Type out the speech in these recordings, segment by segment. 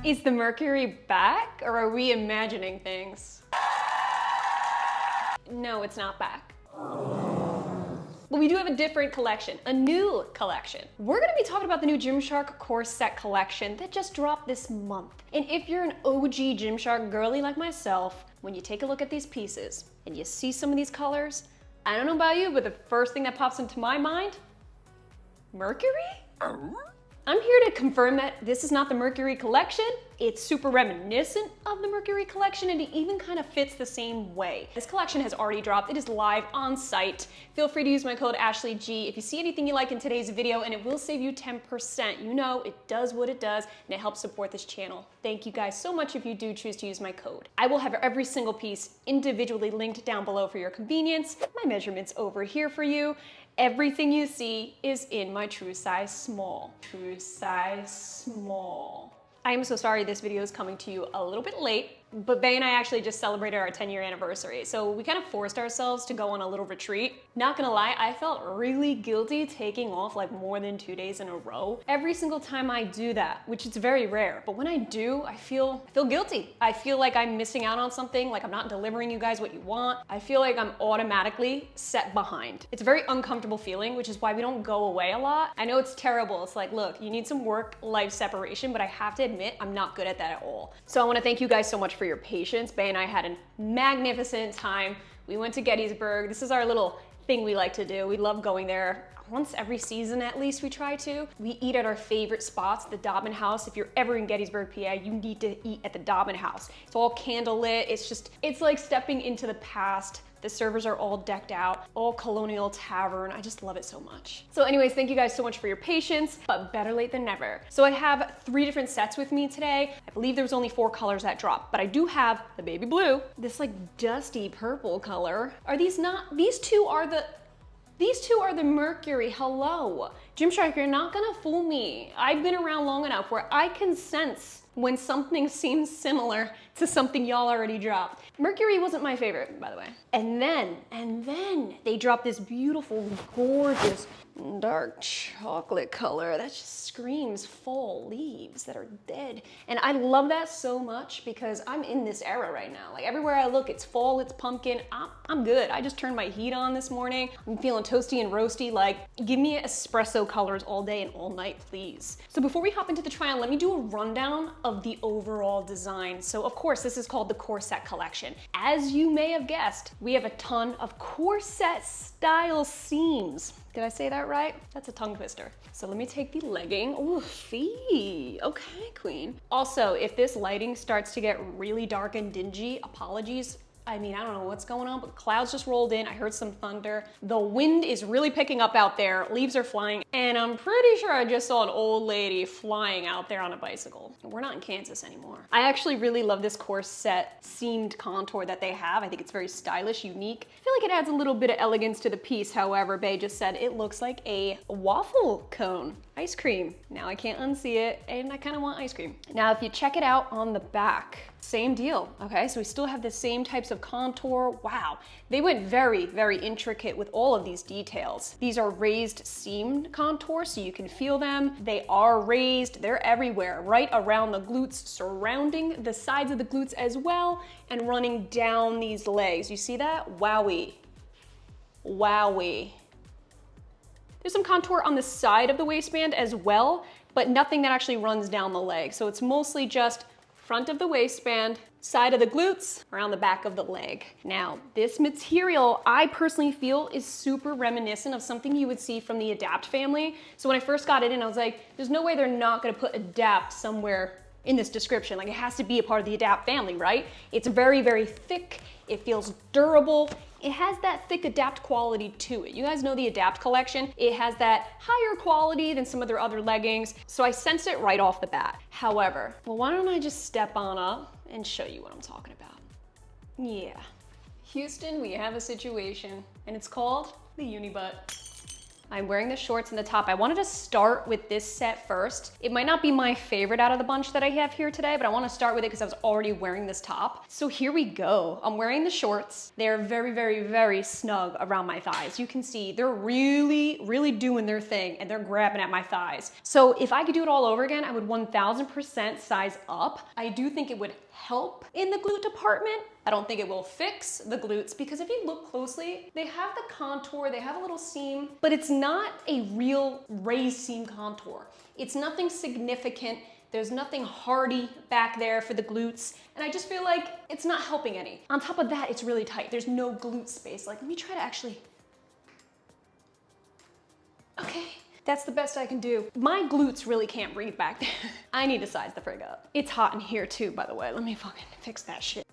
Is the Mercury back, or are we imagining things? No, it's not back. But we do have a different collection, a new collection. We're gonna be talking about the new Gymshark Corset collection that just dropped this month. And if you're an OG Gymshark girly like myself, when you take a look at these pieces and you see some of these colors, I don't know about you, but the first thing that pops into my mind, Mercury? I'm here to confirm that this is not the Mercury collection. It's super reminiscent of the Mercury collection, and it even kind of fits the same way. This collection has already dropped. It is live on site. Feel free to use my code AshleyG if you see anything you like in today's video, and it will save you 10%. You know, it does what it does, and it helps support this channel. Thank you guys so much if you do choose to use my code. I will have every single piece individually linked down below for your convenience. My measurements over here for you. Everything you see is in my true size small. True size small. I am so sorry this video is coming to you a little bit late, but Bay and I actually just celebrated our 10-year anniversary, so we kind of forced ourselves to go on a little retreat. Not gonna lie, I felt really guilty taking off like more than 2 days in a row. Every single time I do that, which is very rare, but when I do, I feel guilty. I feel like I'm missing out on something, like I'm not delivering you guys what you want. I feel like I'm automatically set behind. It's a very uncomfortable feeling, which is why we don't go away a lot. I know it's terrible. It's like, look, you need some work-life separation, but I have to admit, I'm not good at that at all. So I wanna thank you guys so much for your patience. Bay and I had a magnificent time. We went to Gettysburg. This is our little thing we like to do. We love going there. Once every season at least we try to. We eat at our favorite spots, the Dobbin House. If you're ever in Gettysburg, PA, you need to eat at the Dobbin House. It's all candlelit. It's like stepping into the past. The servers are all decked out, all colonial tavern. I just love it so much. So anyways, thank you guys so much for your patience, but better late than never. So I have 3 different sets with me today. I believe there was only 4 colors that dropped, but I do have the baby blue, this like dusty purple color. Are these not, these two are the Mercury, hello. Gymshark, you're not gonna fool me. I've been around long enough where I can sense when something seems similar to something y'all already dropped. Mercury wasn't my favorite, by the way. And then they dropped this beautiful, gorgeous, dark chocolate color that just screams fall leaves that are dead. And I love that so much because I'm in this era right now. Like everywhere I look, it's fall, it's pumpkin. I'm good. I just turned my heat on this morning. I'm feeling toasty and roasty. Like, give me espresso colors all day and all night, please. So before we hop into the try on, let me do a rundown of the overall design. So of course, this is called the Corset Collection. As you may have guessed, we have a ton of corset style seams. Did I say that right? That's a tongue twister. So let me take the legging. Ooh, fee. Okay, queen. Also, if this lighting starts to get really dark and dingy, apologies. I mean, I don't know what's going on, but clouds just rolled in. I heard some thunder. The wind is really picking up out there. Leaves are flying. And I'm pretty sure I just saw an old lady flying out there on a bicycle. We're not in Kansas anymore. I actually really love this corset seamed contour that they have. I think it's very stylish, unique. I feel like it adds a little bit of elegance to the piece. However, Bay just said it looks like a waffle cone. Ice cream. Now I can't unsee it, and I kind of want ice cream. Now, if you check it out on the back, same deal, okay? So we still have the same types of contour. Wow, they went very, very intricate with all of these details. These are raised seamed contours, so you can feel them. They are raised, they're everywhere, right around the glutes, surrounding the sides of the glutes as well, and running down these legs. You see that? Wowie. Wowie. There's some contour on the side of the waistband as well, but nothing that actually runs down the leg. So it's mostly just front of the waistband, side of the glutes, around the back of the leg. Now, this material, I personally feel, is super reminiscent of something you would see from the Adapt family. So when I first got it in, I was like, there's no way they're not gonna put Adapt somewhere in this description. Like, it has to be a part of the Adapt family, right? It's very, very thick. It feels durable. It has that thick Adapt quality to it. You guys know the Adapt collection. It has that higher quality than some of their other leggings, so I sense it right off the bat. However, well, why don't I just step on up and show you what I'm talking about? Yeah. Houston, we have a situation, and it's called the uni butt. I'm wearing the shorts and the top. I wanted to start with this set first. It might not be my favorite out of the bunch that I have here today, but I want to start with it because I was already wearing this top. So here we go. I'm wearing the shorts. They're very, very, very snug around my thighs. You can see they're really, really doing their thing and they're grabbing at my thighs. So if I could do it all over again, I would 1000% size up. I do think it would help in the glute department. I don't think it will fix the glutes because if you look closely, they have the contour, they have a little seam, but it's not a real raised seam contour. It's nothing significant. There's nothing hardy back there for the glutes. And I just feel like it's not helping any. On top of that, it's really tight. There's no glute space. Like, let me try to actually, okay. That's the best I can do. My glutes really can't breathe back there. I need to size the frig up. It's hot in here too, by the way. Let me fucking fix that shit.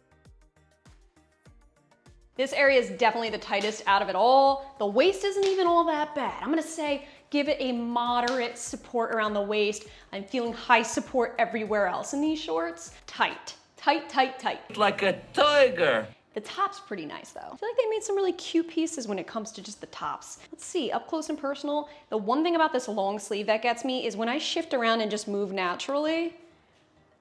This area is definitely the tightest out of it all. The waist isn't even all that bad. I'm gonna say give it a moderate support around the waist. I'm feeling high support everywhere else in these shorts. Tight, tight, tight, tight. Like a tiger. The top's pretty nice though. I feel like they made some really cute pieces when it comes to just the tops. Let's see, up close and personal. The one thing about this long sleeve that gets me is when I shift around and just move naturally,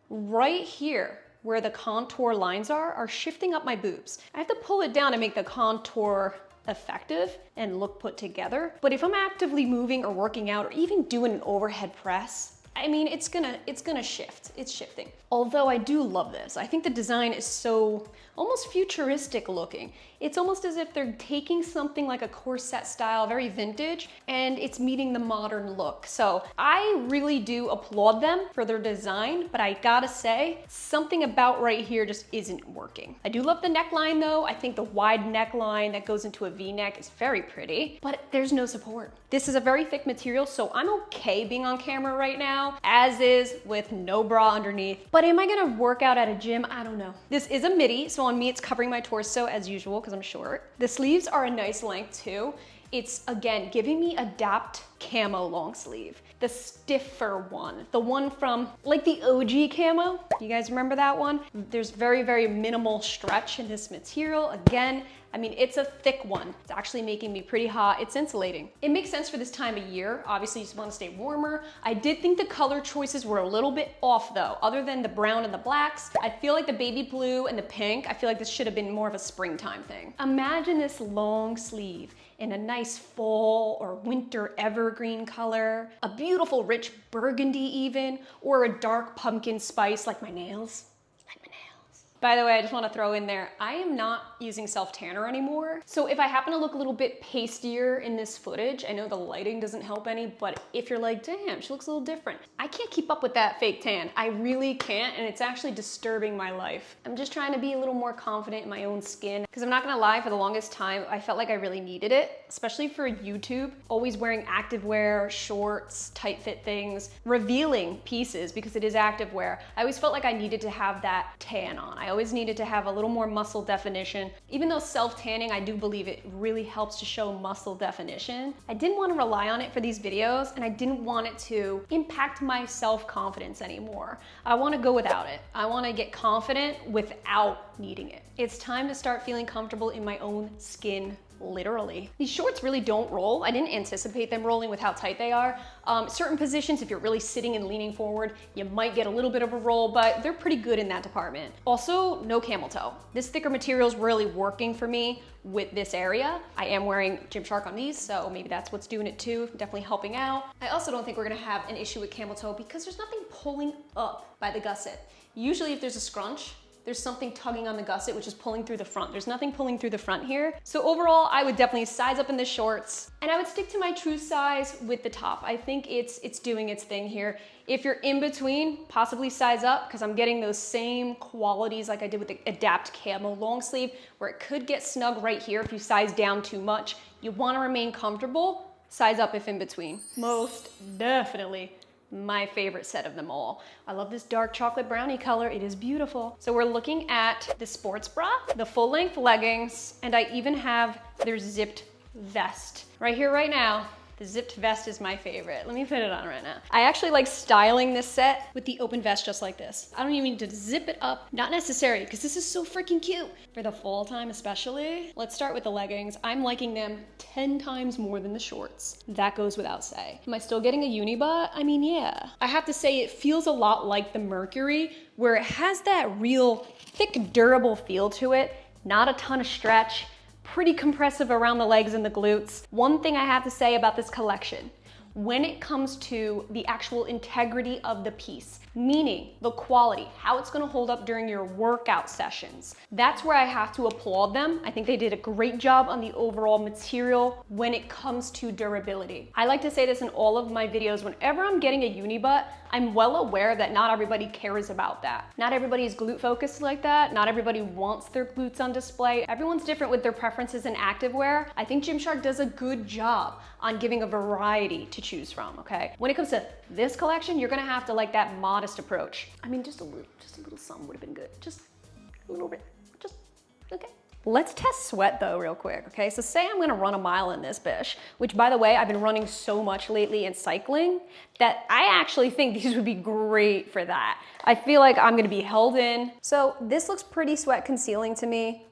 right here, where the contour lines are shifting up my boobs. I have to pull it down to make the contour effective and look put together. But if I'm actively moving or working out or even doing an overhead press, I mean, it's gonna shift. It's shifting. Although I do love this. I think the design is so almost futuristic looking. It's almost as if they're taking something like a corset style, very vintage, and it's meeting the modern look. So I really do applaud them for their design, but I gotta say, something about right here just isn't working. I do love the neckline though. I think the wide neckline that goes into a V-neck is very pretty, but there's no support. This is a very thick material, so I'm okay being on camera right now, as is, with no bra underneath. But am I gonna work out at a gym? I don't know. This is a midi, so on me it's covering my torso as usual because I'm short. The sleeves are a nice length too. It's, again, giving me Adapt camo long sleeve. The stiffer one, the one from like the OG camo. You guys remember that one? There's very, very minimal stretch in this material. Again, I mean, it's a thick one. It's actually making me pretty hot. It's insulating. It makes sense for this time of year. Obviously, you just want to stay warmer. I did think the color choices were a little bit off though. Other than the brown and the blacks, I feel like the baby blue and the pink, I feel like this should have been more of a springtime thing. Imagine this long sleeve in a nice fall or winter evergreen color, a beautiful rich burgundy even, or a dark pumpkin spice like my nails. By the way, I just want to throw in there, I am not using self-tanner anymore. So if I happen to look a little bit pastier in this footage, I know the lighting doesn't help any, but if you're like, damn, she looks a little different. I can't keep up with that fake tan. I really can't, and it's actually disturbing my life. I'm just trying to be a little more confident in my own skin, because I'm not gonna lie, for the longest time, I felt like I really needed it, especially for YouTube. Always wearing activewear, shorts, tight fit things, revealing pieces, because it is activewear. I always felt like I needed to have that tan on. I always needed to have a little more muscle definition. Even though self-tanning, I do believe it really helps to show muscle definition. I didn't want to rely on it for these videos, and I didn't want it to impact my self-confidence anymore. I want to go without it. I want to get confident without needing it. It's time to start feeling comfortable in my own skin, literally. These shorts really don't roll. I didn't anticipate them rolling with how tight they are. Certain positions, if you're really sitting and leaning forward, you might get a little bit of a roll, but they're pretty good in that department. Also, no camel toe. This thicker material is really working for me with this area. I am wearing Gymshark on these, so maybe that's what's doing it too, definitely helping out. I also don't think we're gonna have an issue with camel toe because there's nothing pulling up by the gusset. Usually if there's a scrunch, there's something tugging on the gusset, which is pulling through the front. There's nothing pulling through the front here. So overall, I would definitely size up in the shorts, and I would stick to my true size with the top. I think it's doing its thing here. If you're in between, possibly size up, because I'm getting those same qualities like I did with the Adapt Camo long sleeve, where it could get snug right here if you size down too much. You wanna remain comfortable, size up if in between. Most definitely my favorite set of them all. I love this dark chocolate brownie color. It is beautiful. So we're looking at the sports bra, the full length leggings, and I even have their zipped vest. Right here, right now, The zipped vest is my favorite. Let me put it on right now. I actually like styling this set with the open vest just like this. I don't even need to zip it up. Not necessary, because this is so freaking cute. For the fall time especially. Let's start with the leggings. I'm liking them 10 times more than the shorts. That goes without say. Am I still getting a uni butt? I mean, yeah. I have to say it feels a lot like the Mercury, where it has that real thick, durable feel to it. Not a ton of stretch. Pretty compressive around the legs and the glutes. One thing I have to say about this collection, when it comes to the actual integrity of the piece, meaning the quality, how it's gonna hold up during your workout sessions, that's where I have to applaud them. I think they did a great job on the overall material when it comes to durability. I like to say this in all of my videos. Whenever I'm getting a uni butt, I'm well aware that not everybody cares about that. Not everybody is glute focused like that. Not everybody wants their glutes on display. Everyone's different with their preferences in activewear. I think Gymshark does a good job on giving a variety to choose from, okay? When it comes to this collection, you're gonna have to like that modest approach. I mean, just a little something would have been good. Just a little bit, just, okay. Let's test sweat though real quick, okay? So say I'm gonna run a mile in this bitch, which by the way, I've been running so much lately in cycling that I actually think these would be great for that. I feel like I'm gonna be held in. So this looks pretty sweat concealing to me.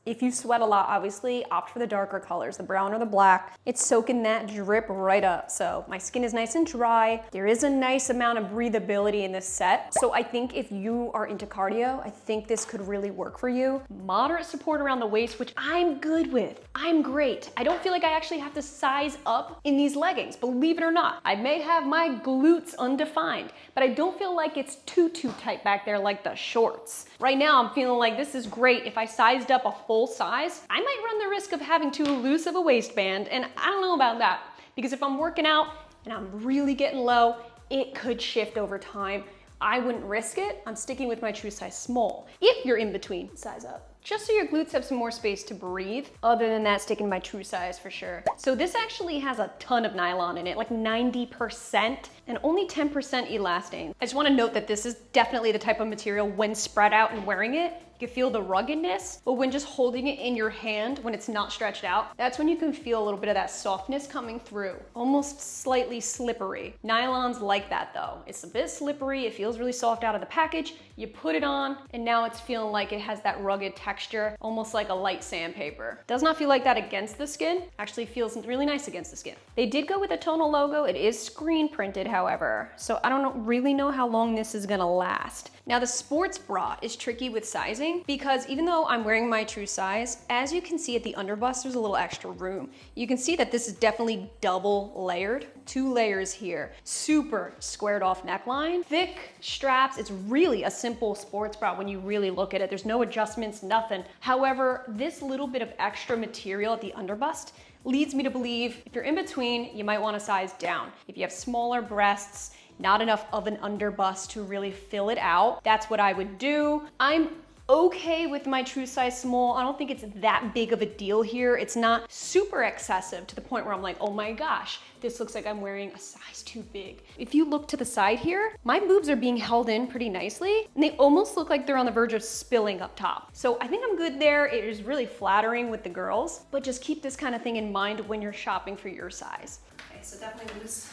If you sweat a lot, obviously, opt for the darker colors, the brown or the black. It's soaking that drip right up. So my skin is nice and dry. There is a nice amount of breathability in this set. So I think if you are into cardio, I think this could really work for you. Moderate support around the waist, which I'm good with. I'm great. I don't feel like I actually have to size up in these leggings, believe it or not. I may have my glutes undefined, but I don't feel like it's too tight back there like the shorts. Right now, I'm feeling like this is great. If I sized up a full size, I might run the risk of having too loose of a waistband, and I don't know about that, because if I'm working out and I'm really getting low, it could shift over time. I wouldn't risk it. I'm sticking with my true size small. If you're in between, size up. Just so your glutes have some more space to breathe. Other than that, sticking to my true size for sure. So this actually has a ton of nylon in it, like 90%, and only 10% elastane. I just wanna note that this is definitely the type of material when spread out and wearing it, you can feel the ruggedness, but when just holding it in your hand, when it's not stretched out, that's when you can feel a little bit of that softness coming through, almost slightly slippery. Nylon's like that though. It's a bit slippery, it feels really soft out of the package, you put it on, and now it's feeling like it has that rugged texture, almost like a light sandpaper. Does not feel like that against the skin, actually feels really nice against the skin. They did go with a tonal logo, it is screen printed however, so I don't really know how long this is gonna last. Now the sports bra is tricky with sizing, because even though I'm wearing my true size, as you can see at the underbust, there's a little extra room. You can see that this is definitely double layered, 2 layers here. Super squared off neckline, thick straps. It's really a simple sports bra when you really look at it. There's no adjustments, nothing. However, this little bit of extra material at the underbust leads me to believe if you're in between, you might want to size down. If you have smaller breasts, not enough of an underbust to really fill it out, that's what I would do. I'm okay with my true size small. I don't think it's that big of a deal here. It's not super excessive to the point where I'm like, oh my gosh, this looks like I'm wearing a size too big. If you look to the side here, my boobs are being held in pretty nicely, and they almost look like they're on the verge of spilling up top. So I think I'm good there. It is really flattering with the girls, but just keep this kind of thing in mind when you're shopping for your size. Okay, so definitely loose.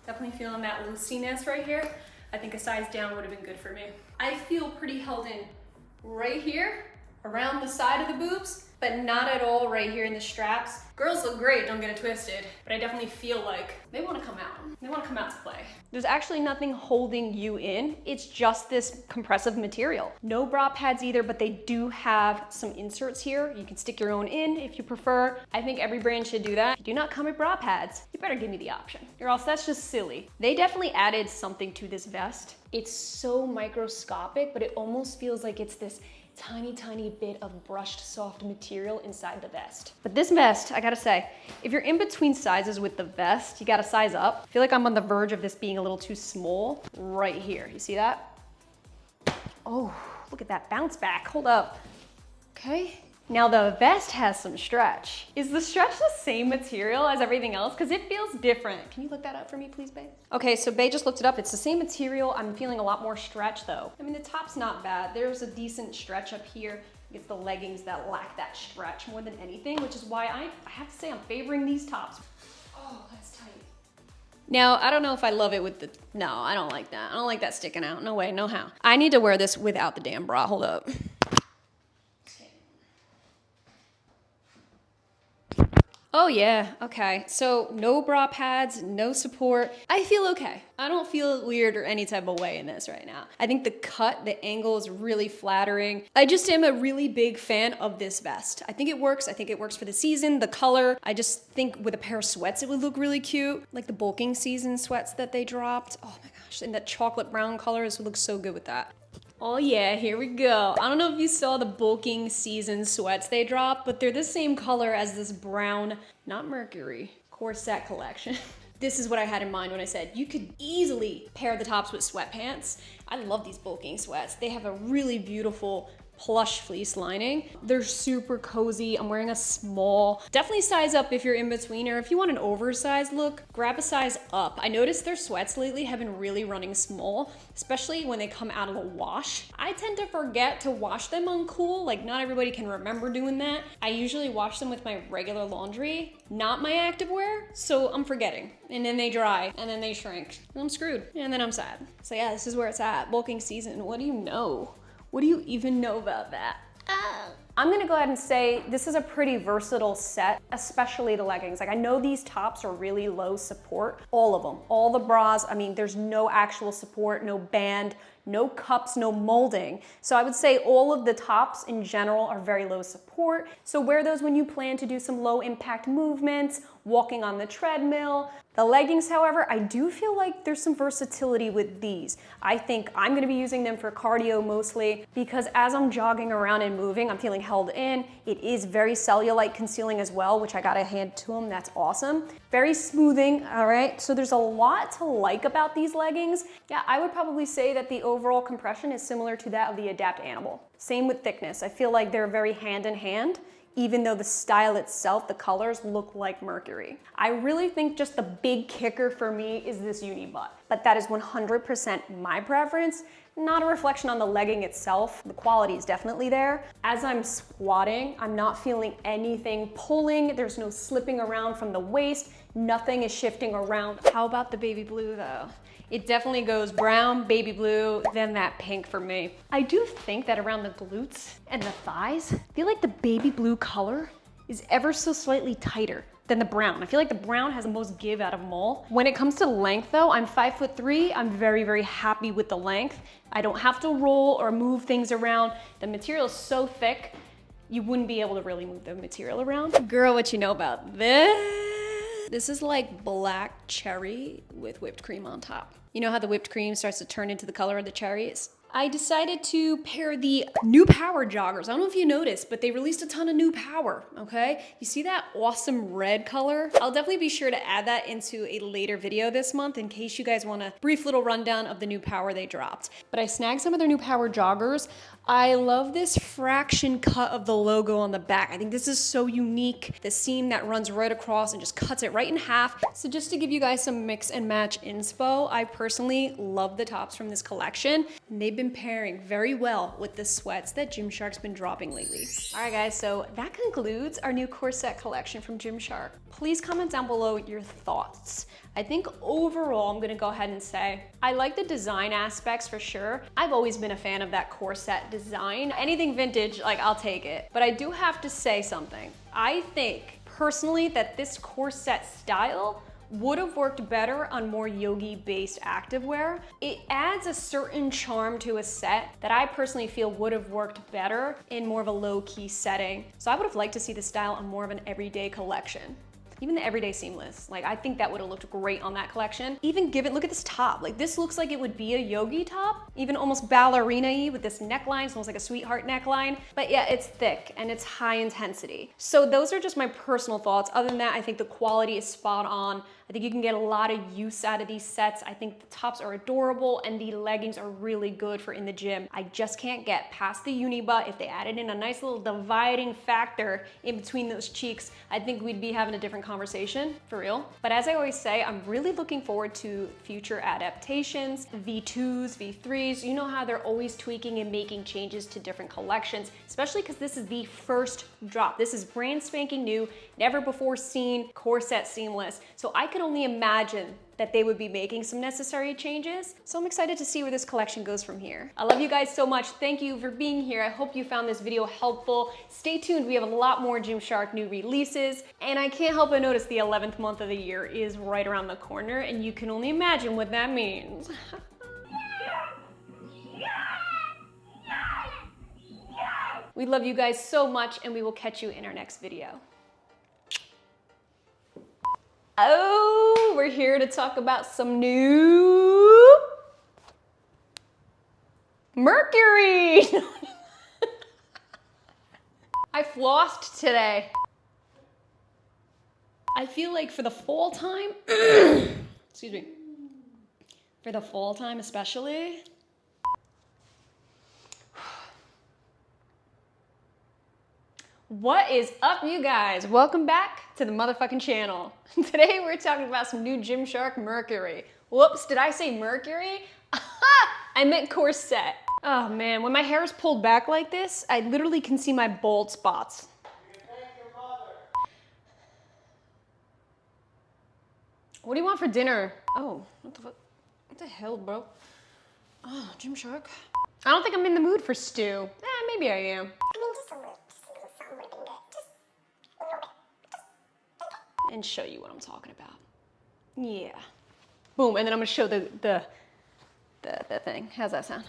Definitely feeling that loosiness right here. I think a size down would have been good for me. I feel pretty held in right here, around the side of the boobs, but not at all right here in the straps. Girls look great, don't get it twisted, but I definitely feel like they wanna come out. They wanna come out to play. There's actually nothing holding you in. It's just this compressive material. No bra pads either, but they do have some inserts here. You can stick your own in if you prefer. I think every brand should do that. If you do not come with bra pads, you better give me the option, or else that's just silly. They definitely added something to this vest. It's so microscopic, but it almost feels like it's this tiny bit of brushed soft material inside the vest. But this vest, I gotta say, if you're in between sizes with the vest, you gotta size up. I feel like I'm on the verge of this being a little too small right here. You see that? Oh, look at that bounce back. Hold up. Okay. Now the vest has some stretch. Is the stretch the same material as everything else? Because it feels different. Can you look that up for me, please, babe? Okay, so Bae just looked it up. It's the same material. I'm feeling a lot more stretch though. I mean, the top's not bad. There's a decent stretch up here. It's the leggings that lack that stretch more than anything, which is why I have to say I'm favoring these tops. Oh, that's tight. Now, I don't know if I love it with the, no, I don't like that. I don't like that sticking out. No way, no how. I need to wear this without the damn bra. Hold up. Oh yeah, okay. So no bra pads, no support. I feel okay. I don't feel weird or any type of way in this right now. I think the cut, the angle is really flattering. I just am a really big fan of this vest. I think it works. I think it works for the season, the color. I just think with a pair of sweats, it would look really cute. Like the bulking season sweats that they dropped. Oh my gosh, and that chocolate brown color, this would look so good with that. Oh yeah, here we go. I don't know if you saw the bulking season sweats they dropped, but they're the same color as this brown, not Mercury, corset collection. This is what I had in mind when I said you could easily pair the tops with sweatpants. I love these bulking sweats. They have a really beautiful plush fleece lining. They're super cozy. I'm wearing a small. Definitely size up if you're in between, or if you want an oversized look, grab a size up. I noticed their sweats lately have been really running small, especially when they come out of the wash. I tend to forget to wash them on cool. Like not everybody can remember doing that. I usually wash them with my regular laundry, not my activewear, so I'm forgetting. And then they dry, and then they shrink, and I'm screwed, and then I'm sad. So yeah, this is where it's at. Bulking season, what do you know? What do you even know about that? I'm gonna go ahead and say this is a pretty versatile set, especially the leggings. Like I know these tops are really low support, all of them, all the bras. I mean, there's no actual support, no band, no cups, no molding. So I would say all of the tops in general are very low support. So wear those when you plan to do some low impact movements, walking on the treadmill. The leggings, however, I do feel like there's some versatility with these. I think I'm gonna be using them for cardio mostly because as I'm jogging around and moving, I'm feeling held in. It is very cellulite concealing as well, which I gotta hand to them, that's awesome. Very smoothing, all right? So there's a lot to like about these leggings. Yeah, I would probably say that the overall compression is similar to that of the Adapt Animal. Same with thickness. I feel like they're very hand in hand, even though the style itself, the colors look like Mercury. I really think just the big kicker for me is this uni butt, but that is 100% my preference, not a reflection on the legging itself. The quality is definitely there. As I'm squatting, I'm not feeling anything pulling. There's no slipping around from the waist. Nothing is shifting around. How about the baby blue though? It definitely goes brown, baby blue, then that pink for me. I do think that around the glutes and the thighs, I feel like the baby blue color is ever so slightly tighter than the brown. I feel like the brown has the most give out of them all. When it comes to length though, I'm 5'3". I'm very, very happy with the length. I don't have to roll or move things around. The material is so thick, you wouldn't be able to really move the material around. Girl, what you know about this? This is like black cherry with whipped cream on top. You know how the whipped cream starts to turn into the color of the cherries? I decided to pair the New Power joggers. I don't know if you noticed, but they released a ton of New Power, okay? You see that awesome red color? I'll definitely be sure to add that into a later video this month in case you guys want a brief little rundown of the New Power they dropped. But I snagged some of their New Power joggers. I love this fraction cut of the logo on the back. I think this is so unique. The seam that runs right across and just cuts it right in half. So just to give you guys some mix and match inspo, I personally love the tops from this collection. And they've been pairing very well with the sweats that Gymshark's been dropping lately. All right guys, so that concludes our new corset collection from Gymshark. Please comment down below your thoughts. I think overall, I'm gonna go ahead and say, I like the design aspects for sure. I've always been a fan of that corset design. Anything vintage, like I'll take it. But I do have to say something. I think personally that this corset style would have worked better on more yogi-based activewear. It adds a certain charm to a set that I personally feel would have worked better in more of a low-key setting. So I would have liked to see the style on more of an everyday collection. Even the everyday seamless, like I think that would have looked great on that collection. Even given, look at this top. Like this looks like it would be a yogi top, even almost ballerina-y with this neckline. It's almost like a sweetheart neckline. But yeah, it's thick and it's high intensity. So those are just my personal thoughts. Other than that, I think the quality is spot on. I think you can get a lot of use out of these sets. I think the tops are adorable and the leggings are really good for in the gym. I just can't get past the uni butt. If they added in a nice little dividing factor in between those cheeks, I think we'd be having a different conversation, for real. But as I always say, I'm really looking forward to future adaptations, V2s, V3s. You know how they're always tweaking and making changes to different collections, especially because this is the first drop. This is brand spanking new, never before seen corset seamless. So I can only imagine that they would be making some necessary changes. So I'm excited to see where this collection goes from here. I love you guys so much. Thank you for being here. I hope you found this video helpful. Stay tuned. We have a lot more Gymshark new releases. And I can't help but notice the 11th month of the year is right around the corner, and you can only imagine what that means. We love you guys so much, and we will catch you in our next video. Oh, we're here to talk about some new Mercury. I flossed today. I feel like for the fall time, excuse me, for the fall time especially, what is up, you guys? Welcome back to the motherfucking channel. Today we're talking about some new Gymshark Mercury. Whoops, did I say Mercury? I meant corset. Oh man, when my hair is pulled back like this, I literally can see my bald spots. What do you want for dinner? Oh, what the fuck? What the hell, bro? Oh, Gymshark. I don't think I'm in the mood for stew. Maybe I am. And show you what I'm talking about. Yeah. Boom, and then I'm gonna show the thing. How's that sound?